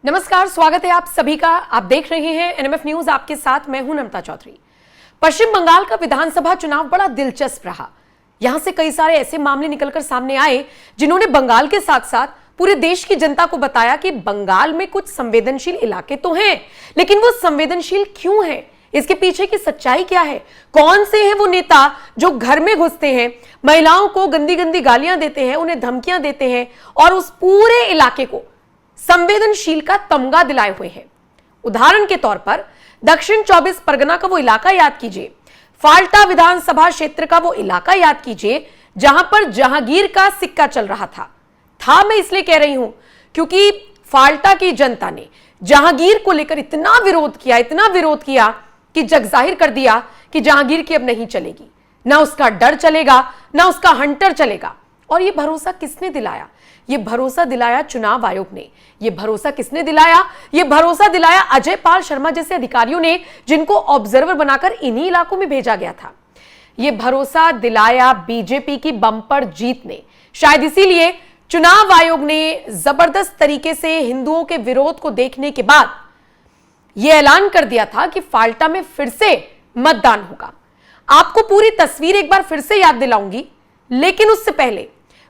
नमस्कार, स्वागत है आप सभी का। आप देख रहे हैं एनएमएफ न्यूज, आपके साथ मैं हूं नम्रता चौधरी। पश्चिम बंगाल का विधानसभा चुनाव बड़ा दिलचस्प रहा। यहां से कई सारे ऐसे मामले निकलकर सामने आए जिन्होंने बंगाल के साथ साथ पूरे देश की जनता को बताया कि बंगाल में कुछ संवेदनशील इलाके तो हैं, लेकिन वो संवेदनशील क्यों हैं, इसके पीछे की सच्चाई क्या है, कौन से हैं वो नेता जो घर में घुसते हैं, महिलाओं को गंदी गंदी गालियां देते हैं, उन्हें धमकियां देते हैं और उस पूरे इलाके को संवेदनशील का तमगा दिलाए हुए हैं। उदाहरण के तौर पर दक्षिण 24 परगना का वो इलाका याद कीजिए, फाल्टा विधानसभा क्षेत्र का वो इलाका याद कीजिए जहां पर जहांगीर का सिक्का चल रहा था। मैं इसलिए कह रही हूं क्योंकि फाल्टा की जनता ने जहांगीर को लेकर इतना विरोध किया कि जग जाहिर कर दिया कि जहांगीर की अब नहीं चलेगी, ना उसका डर चलेगा, ना उसका हंटर चलेगा। और यह भरोसा किसने दिलाया? ये भरोसा दिलाया चुनाव आयोग ने। ये भरोसा किसने दिलाया? ये भरोसा दिलाया अजय पाल शर्मा जैसे अधिकारियों ने, जिनको ऑब्जर्वर बनाकर इन्हीं इलाकों में भेजा गया था। ये भरोसा दिलाया बीजेपी की बम्पर जीत ने। शायद इसीलिए चुनाव आयोग ने जबरदस्त तरीके से हिंदुओं के विरोध को देखने के बाद यह ऐलान कर दिया था कि फाल्टा में फिर से मतदान होगा। आपको पूरी तस्वीर एक बार फिर से याद दिलाऊंगी, लेकिन उससे पहले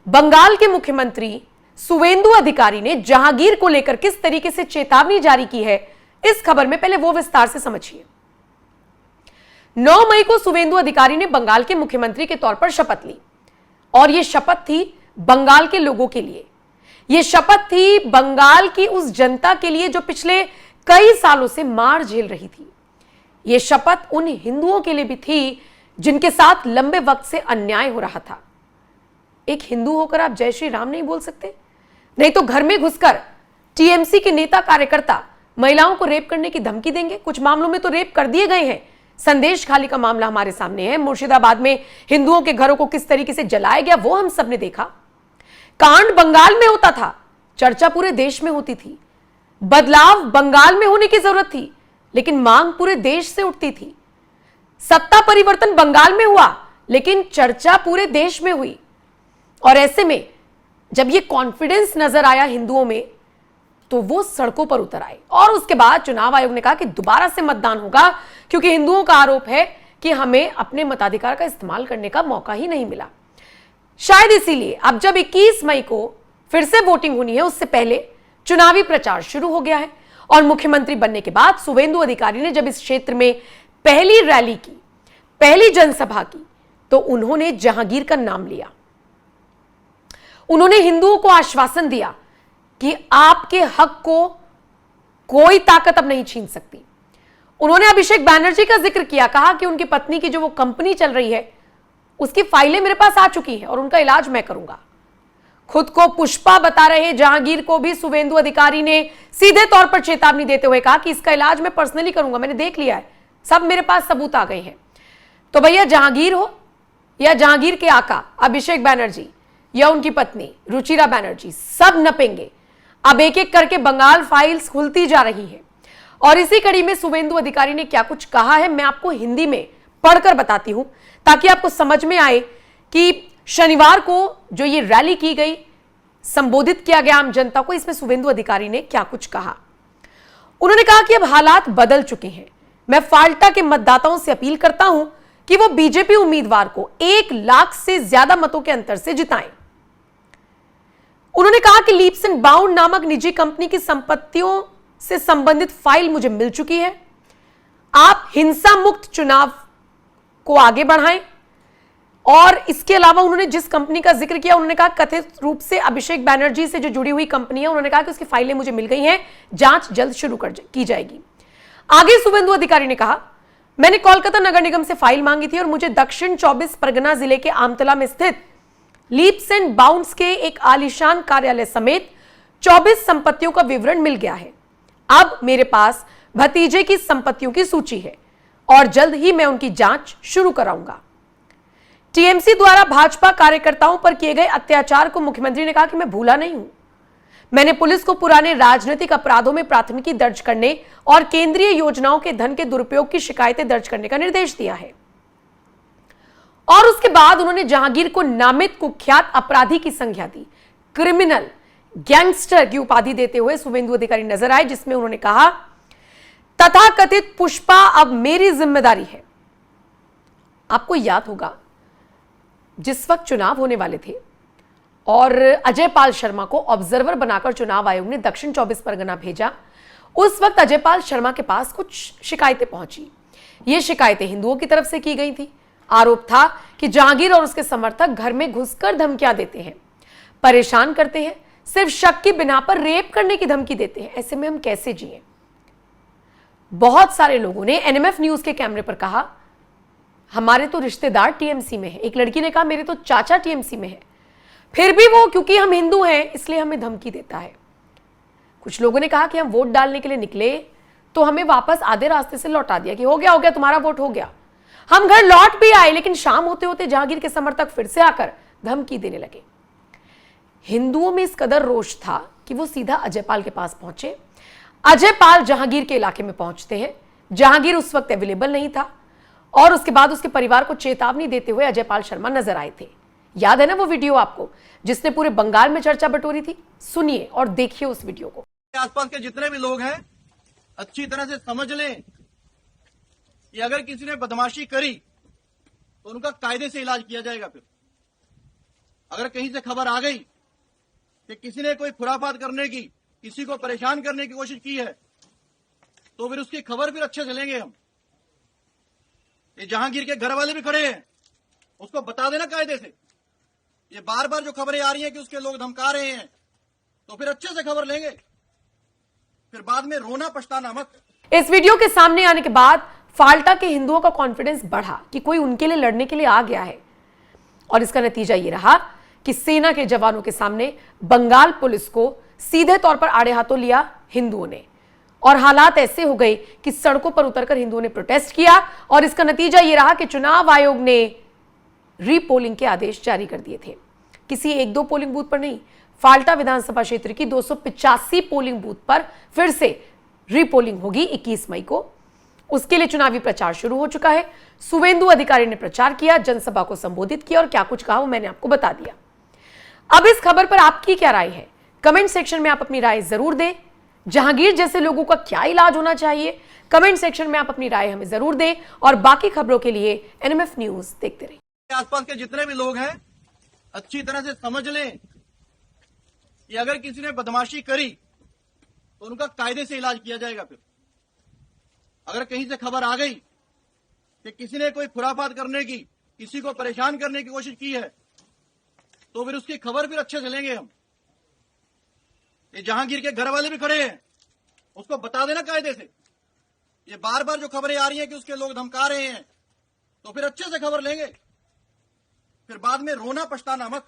बंगाल के मुख्यमंत्री सुवेंदु अधिकारी ने जहांगीर को लेकर किस तरीके से चेतावनी जारी की है, इस खबर में पहले वो विस्तार से समझिए। 9 मई को सुवेंदु अधिकारी ने बंगाल के मुख्यमंत्री के तौर पर शपथ ली और यह शपथ थी बंगाल के लोगों के लिए। यह शपथ थी बंगाल की उस जनता के लिए जो पिछले कई सालों से मार झेल रही थी। यह शपथ उन हिंदुओं के लिए भी थी जिनके साथ लंबे वक्त से अन्याय हो रहा था। एक हिंदू होकर आप जय श्री राम नहीं बोल सकते, नहीं तो घर में घुसकर टीएमसी के नेता कार्यकर्ता महिलाओं को रेप करने की धमकी देंगे। कुछ मामलों में तो रेप कर दिए गए हैं। संदेश खाली का मामला हमारे सामने है। मुर्शिदाबाद में हिंदुओं के घरों को किस तरीके से जलाया गया वो हम सबने देखा। कांड बंगाल में होता था, चर्चा पूरे देश में होती थी। बदलाव बंगाल में होने की जरूरत थी, लेकिन मांग पूरे देश से उठती थी। सत्ता परिवर्तन बंगाल में हुआ, लेकिन चर्चा पूरे देश में हुई। और ऐसे में जब ये कॉन्फिडेंस नजर आया हिंदुओं में, तो वो सड़कों पर उतर आए। और उसके बाद चुनाव आयोग ने कहा कि दोबारा से मतदान होगा, क्योंकि हिंदुओं का आरोप है कि हमें अपने मताधिकार का इस्तेमाल करने का मौका ही नहीं मिला। शायद इसीलिए अब जब 21 मई को फिर से वोटिंग होनी है, उससे पहले चुनावी प्रचार शुरू हो गया है। और मुख्यमंत्री बनने के बाद सुवेंदु अधिकारी ने जब इस क्षेत्र में पहली रैली की, पहली जनसभा की, तो उन्होंने जहांगीर का नाम लिया। उन्होंने हिंदुओं को आश्वासन दिया कि आपके हक को कोई ताकत अब नहीं छीन सकती। उन्होंने अभिषेक बैनर्जी का जिक्र किया, कहा कि उनकी पत्नी की जो वो कंपनी चल रही है उसकी फाइलें मेरे पास आ चुकी हैं और उनका इलाज मैं करूंगा। खुद को पुष्पा बता रहे जहांगीर को भी सुवेंदु अधिकारी ने सीधे तौर पर चेतावनी देते हुए कहा कि इसका इलाज मैं पर्सनली करूंगा, मैंने देख लिया है, सब मेरे पास सबूत आ गए हैं। तो भैया जहांगीर हो या जहांगीर के आका अभिषेक बैनर्जी या उनकी पत्नी रुचिरा बैनर्जी, सब नपेंगे। अब एक एक करके बंगाल फाइल्स खुलती जा रही है। और इसी कड़ी में सुवेंदु अधिकारी ने क्या कुछ कहा है, मैं आपको हिंदी में पढ़कर बताती हूं, ताकि आपको समझ में आए कि शनिवार को जो ये रैली की गई, संबोधित किया गया आम जनता को, इसमें सुवेंदु अधिकारी ने क्या कुछ कहा। उन्होंने कहा कि अब हालात बदल चुके हैं। मैं फाल्टा के मतदाताओं से अपील करता हूं कि वो बीजेपी उम्मीदवार को 1 लाख से ज्यादा मतों के अंतर से जिताएं। उन्होंने कहा कि लीप्स एंड बाउंड नामक निजी कंपनी की संपत्तियों से संबंधित फाइल मुझे मिल चुकी है। आप हिंसा मुक्त चुनाव को आगे बढ़ाएं। और इसके अलावा उन्होंने जिस कंपनी का जिक्र किया, उन्होंने कहा कथित रूप से अभिषेक बैनर्जी से जो जुड़ी हुई कंपनी है, उन्होंने कहा कि उसकी फाइलें मुझे मिल गई हैं, जांच जल्द शुरू की जाएगी। आगे सुवेंदु अधिकारी ने कहा, मैंने कोलकाता नगर निगम से फाइल मांगी थी और मुझे दक्षिण 24 परगना जिले के आमतला में स्थित लीप्स एंड बाउंड्स के एक आलीशान कार्यालय समेत 24 संपत्तियों का विवरण मिल गया है। अब मेरे पास भतीजे की संपत्तियों की सूची है और जल्द ही मैं उनकी जांच शुरू कराऊंगा। टीएमसी द्वारा भाजपा कार्यकर्ताओं पर किए गए अत्याचार को मुख्यमंत्री ने कहा कि मैं भूला नहीं हूं। मैंने पुलिस को पुराने राजनीतिक अपराधों में प्राथमिकी दर्ज करने और केंद्रीय योजनाओं के धन के दुरुपयोग की शिकायतें दर्ज करने का निर्देश दिया है। और उसके बाद उन्होंने जहांगीर को नामित कुख्यात अपराधी की संज्ञा दी, क्रिमिनल, गैंगस्टर की उपाधि देते हुए शुभेंदु अधिकारी नजर आए, जिसमें उन्होंने कहा, तथाकथित पुष्पा अब मेरी जिम्मेदारी है। आपको याद होगा जिस वक्त चुनाव होने वाले थे और अजय पाल शर्मा को ऑब्जर्वर बनाकर चुनाव आयोग ने दक्षिण 24 परगना भेजा, उस वक्त अजय पाल शर्मा के पास कुछ शिकायतें पहुंची। ये शिकायतें हिंदुओं की तरफ से की गई थी। आरोप था कि जहांगीर और उसके समर्थक घर में घुसकर धमकियां देते हैं, परेशान करते हैं, सिर्फ शक की बिना पर रेप करने की धमकी देते हैं। ऐसे में हम कैसे जिए? बहुत सारे लोगों ने एनएमएफ न्यूज के कैमरे पर कहा, हमारे तो रिश्तेदार टीएमसी में है। एक लड़की ने कहा, मेरे तो चाचा टीएमसी में है, फिर भी वो क्योंकि हम हिंदू हैं इसलिए हमें धमकी देता है। कुछ लोगों ने कहा कि हम वोट डालने के लिए निकले तो हमें वापस आधे रास्ते से लौटा दिया कि हो गया तुम्हारा वोट हो गया। हम घर लौट भी आए, लेकिन शाम होते होते जहांगीर के समर्थक फिर से आकर धमकी देने लगे। हिंदुओं में इस कदर रोष था कि वो सीधा अजय पाल के पास पहुंचे। अजय पाल जहांगीर के इलाके में पहुंचते हैं। जहांगीर उस वक्त अवेलेबल नहीं था और उसके बाद उसके परिवार को चेतावनी देते हुए अजय पाल शर्मा नजर आए थे। याद है ना वो वीडियो आपको, जिसने पूरे बंगाल में चर्चा बटोरी थी? सुनिए और देखिए उस वीडियो को। आसपास के जितने भी लोग हैं अच्छी तरह से समझ लें कि अगर किसी ने बदमाशी करी तो उनका कायदे से इलाज किया जाएगा। फिर अगर कहीं से खबर आ गई कि किसी ने कोई खुराफात करने की, किसी को परेशान करने की कोशिश की है, तो फिर उसकी खबर फिर अच्छे से लेंगे हम। ये जहांगीर के घर वाले भी खड़े हैं, उसको बता देना कायदे से। ये बार बार जो खबरें आ रही हैं कि उसके लोग धमका रहे हैं, तो फिर अच्छे से खबर लेंगे, फिर बाद में रोना पछताना मत। इस वीडियो के सामने आने के बाद फाल्टा के हिंदुओं का कॉन्फिडेंस बढ़ा कि कोई उनके लिए लड़ने के लिए आ गया है, और इसका नतीजा यह रहा कि सेना के जवानों के सामने बंगाल पुलिस को सीधे तौर पर आड़े हाथों लिया हिंदुओं ने, और हालात ऐसे हो गए कि सड़कों पर उतरकर हिंदुओं ने प्रोटेस्ट किया, और इसका नतीजा यह रहा कि चुनाव आयोग ने रीपोलिंग के आदेश जारी कर दिए थे। किसी एक दो पोलिंग बूथ पर नहीं, फाल्टा विधानसभा क्षेत्र की 285 पोलिंग बूथ पर फिर से रीपोलिंग होगी 21 मई को। उसके लिए चुनावी प्रचार शुरू हो चुका है। शुभेंदु अधिकारी ने प्रचार किया, जनसभा को संबोधित किया, और क्या कुछ कहा वो मैंने आपको बता दिया। अब इस खबर पर आपकी क्या राय है? कमेंट सेक्शन में आप अपनी राय जरूर दें। जहांगीर जैसे लोगों का क्या इलाज होना चाहिए? कमेंट सेक्शन में आप अपनी राय हमें जरूर दें, और बाकी खबरों के लिए एनएमएफ न्यूज देखते रहिए। आसपास के जितने भी लोग हैं अच्छी तरह से समझ लें कि अगर किसी ने बदमाशी करी तो उनका कायदे से इलाज किया जाएगा। फिर अगर कहीं से खबर आ गई कि किसी ने कोई खुराफात करने की, किसी को परेशान करने की कोशिश की है, तो फिर उसकी खबर फिर अच्छे से लेंगे हम। ये जहांगीर के घर वाले भी खड़े हैं, उसको बता देना कायदे से। ये बार बार जो खबरें आ रही हैं कि उसके लोग धमका रहे हैं, तो फिर अच्छे से खबर लेंगे, फिर बाद में रोना पछताना मत।